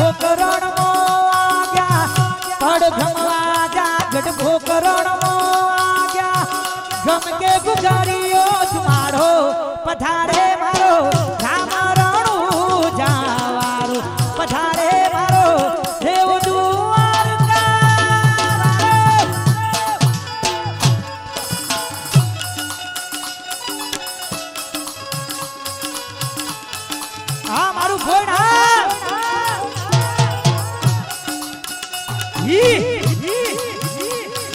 ખોકરણ માં ગયા પડ જમવા જા ગઢ ખોકરણ માં ગયા ગમ કે ગુજારીઓ મારો પધારે મારો રામરણું જાવારો પધારે મારો દેવ મારું ફોન હા